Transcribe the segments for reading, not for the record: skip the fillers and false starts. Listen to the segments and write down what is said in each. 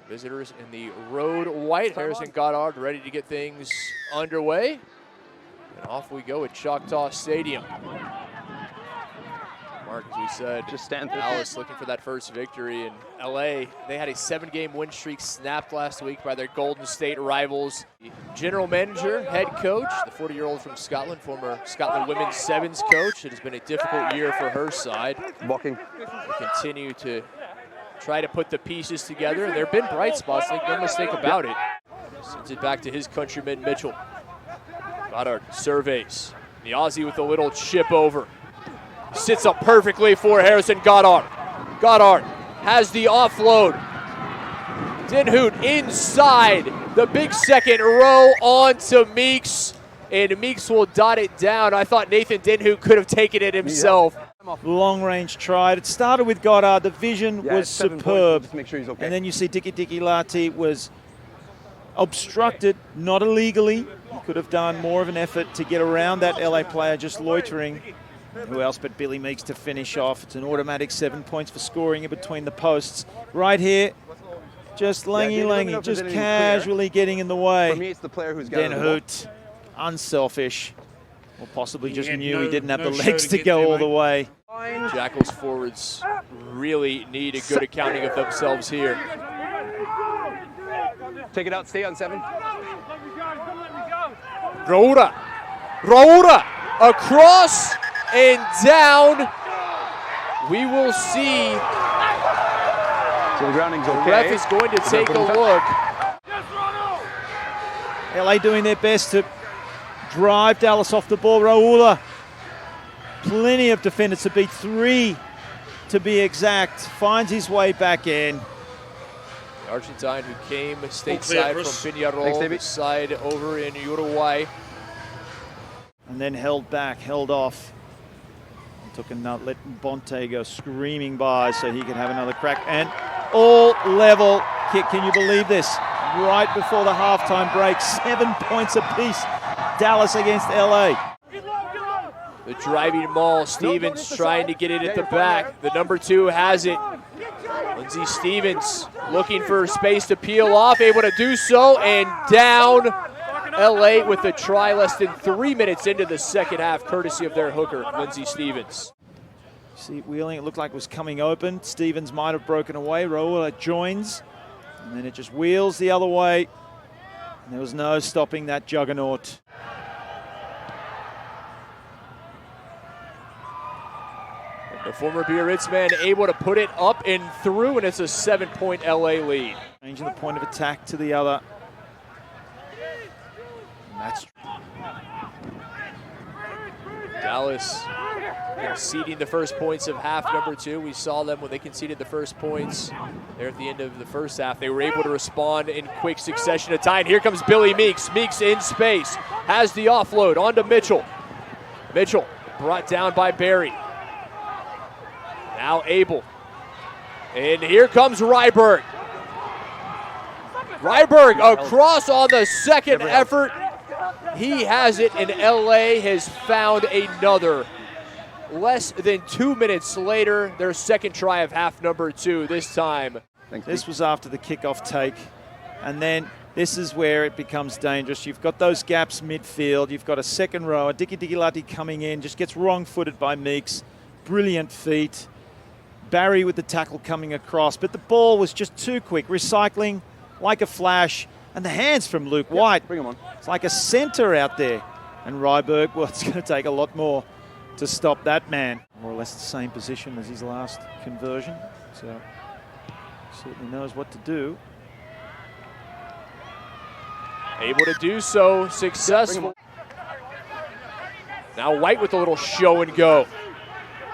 Visitors in the road white. Harrison Goddard ready to get things underway. And off we go at Choctaw Stadium. Mark, as we said, Dallas looking for that first victory. In LA, they had a 7-game win streak snapped last week by their Golden State rivals. The general manager, head coach, the 40-year-old from Scotland, former Scotland women's sevens coach. It has been a difficult year for her side. Walking. They continue to try to put the pieces together. There have been bright spots, make no mistake about it. Sends it back to his countryman, Mitchell. Goddard surveys. The Aussie with a little chip over. Sits up perfectly for Harrison Goddard. Goddard has the offload. Denhout inside the big second row onto Meeks. And Meeks will dot it down. I thought Nathan Denhout could have taken it himself. Long range tried. It started with Goddard. The vision was superb. Just make sure he's okay. And then you see Diki Lati was obstructed, not illegally. He could have done more of an effort to get around that LA player just loitering. Who else but Billy Meeks to finish off. It's an automatic 7 points for scoring in between the posts. Right here, just Langy, just casually getting in the way. For me, it's the player who's got Denhout, unselfish. Or possibly just knew he didn't have the legs to go all the way. Jackals forwards really need a good accounting of themselves here. Take it out, stay on 7. Raura, across and down. We will see. So the grounding's okay. The ref is going to take a look. LA doing their best to drive Dallas off the ball. Raula, plenty of defenders to beat, 3 to be exact, finds his way back in. The Argentine who came stateside from Peñarol, this side over in Uruguay. And then held back, held off. Took another, let Bonte go screaming by so he could have another crack. And all level kick. Can you believe this? Right before the halftime break, 7 points apiece. Dallas against LA. The driving maul, Stevens trying to get it at the back. The number 2 has it. Lindsey Stevens looking for space to peel off, able to do so, and down. LA with a try less than 3 minutes into the second half, courtesy of their hooker, Lindsey Stevens. See, wheeling, it looked like it was coming open. Stevens might have broken away. Raula joins, and then it just wheels the other way. And there was no stopping that juggernaut. The former Biarritz man able to put it up and through, and it's a 7-point LA lead. Changing the point of attack to the other. That's Dallas conceding the first points of half number 2. We saw them when they conceded the first points there at the end of the first half. They were able to respond in quick succession of time. Here comes Billy Meeks. Meeks in space, has the offload onto Mitchell. Mitchell brought down by Barry. Now Abel. And here comes Ryberg. Ryberg across on the second effort. He has it, and LA has found another. Less than 2 minutes later, their second try of half number 2 this time. This was after the kickoff take, and then this is where it becomes dangerous. You've got those gaps midfield. You've got a second rower. Diki Lati coming in, just gets wrong-footed by Meeks. Brilliant feet. Barry with the tackle coming across, but the ball was just too quick. Recycling like a flash. And the hands from Luke White. Bring him on. It's like a center out there. And Ryberg, well, it's going to take a lot more to stop that man. More or less the same position as his last conversion. So certainly knows what to do. Able to do so, successful. Now White with a little show and go.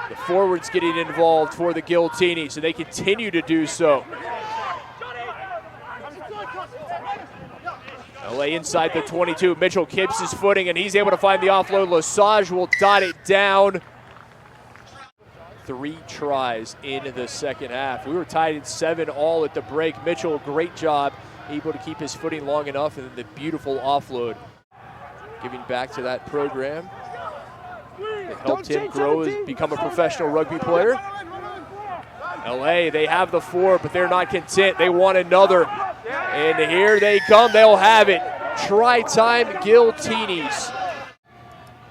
The forwards getting involved for the Giltinis, and they continue to do so. LA inside the 22. Mitchell keeps his footing, and he's able to find the offload. LeSage will dot it down. 3 tries in the second half. We were tied at 7 all at the break. Mitchell, great job, able to keep his footing long enough, and the beautiful offload. Giving back to that program. It helped him grow and become a professional rugby player. LA, they have the 4, but they're not content. They want another. And here they come. They'll have it. Try time, Giltinis.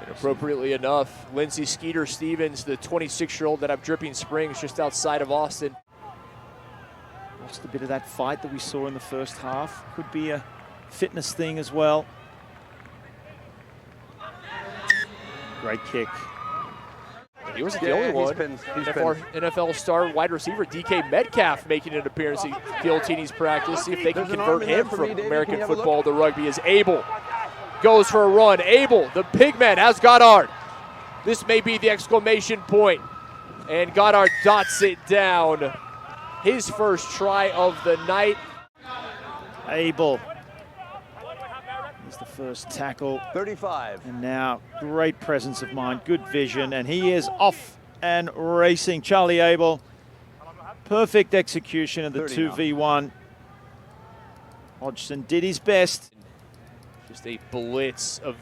And appropriately enough, Lindsay Skeeter-Stevens, the 26-year-old that have Dripping Springs just outside of Austin. Lost a bit of that fight that we saw in the first half. Could be a fitness thing as well. Great kick. He wasn't the only one. NFL star wide receiver DK Metcalf making an appearance at Giltini's practice. See if they can convert him from American football to rugby. As Abel goes for a run. Abel, the big man, has Goddard. This may be the exclamation point. And Goddard dots it down. His first try of the night. Abel is the first tackle. 35. And now great presence of mind, good vision, and he is off and racing. Charlie Abel, perfect execution of the 2v1. Hodgson did his best. Just a blitz of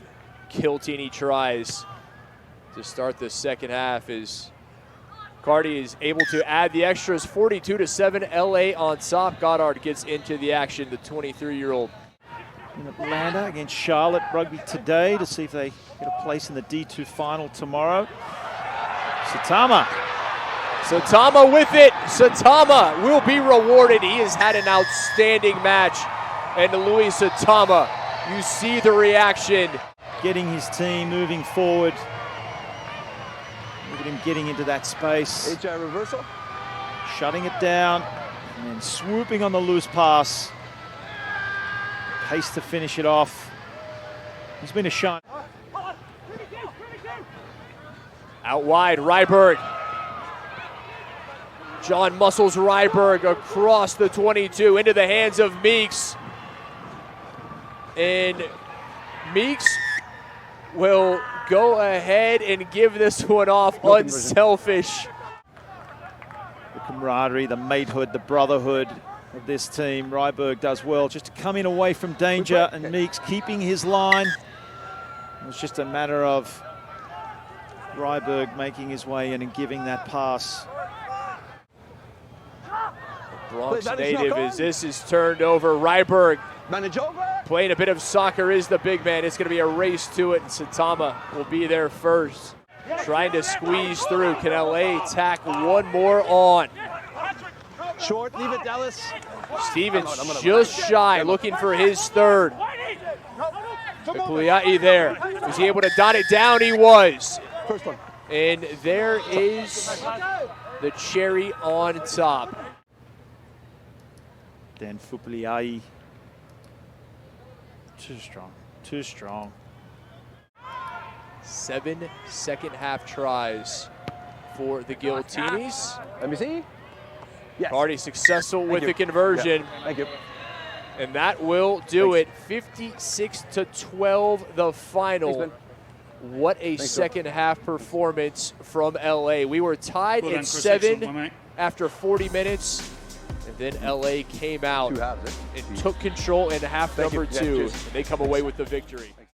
Giltini tries to start the second half as Cardi is able to add the extras. 42-7, LA on top. Goddard gets into the action, the 23-year-old. In Atlanta against Charlotte Rugby today to see if they get a place in the D2 final tomorrow. Satama. Satama with it. Satama will be rewarded. He has had an outstanding match. And Louis Satama, you see the reaction. Getting his team moving forward. Look at him getting into that space. HI reversal. Shutting it down and then swooping on the loose pass. Pace to finish it off. He's been a shine. Out wide, Ryberg. John Muscles Ryberg across the 22 into the hands of Meeks. And Meeks will go ahead and give this one off. Unselfish. The camaraderie, the matehood, the brotherhood of this team. Ryberg does well just to come in away from danger, and Meeks keeping his line. It was just a matter of Ryberg making his way in and giving that pass. Bronx native as this is turned over. Ryberg playing a bit of soccer is the big man. It's going to be a race to it, and Satama will be there first. Trying to squeeze through. Can LA tack one more on? Short, leave it, Dallas. Stevens just shy, looking for his third. Kuliai there. Was he able to dot it down? He was. First one. And there is the cherry on top. Dan Fupuliai. Too strong, too strong. 7 second half tries for the Giltinis. Let me see. Yes. Already successful with the conversion. Yeah. Thank you. And that will do it. 56-12 the final. Thanks, what a second half performance from LA. We were tied at 7 after 40 minutes. And then LA came out and took control in half number 2. And they come away with the victory.